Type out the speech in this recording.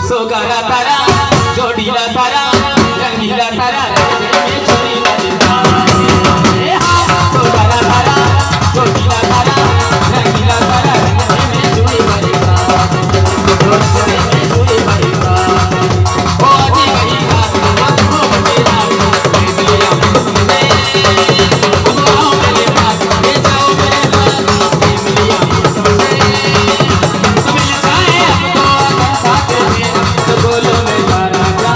सोगारा तारा जोड़ीला तारा रंगीला तारा सोगारा तारा जोड़ीला तारा रंगीला तारा में जुड़ी बरेगा में जुड़ी बरेगा ओ जी गई रात को मेरा मिलिया मेरे पास ले जाओ मेरे पास मिलिया बोलो मेरा राजा।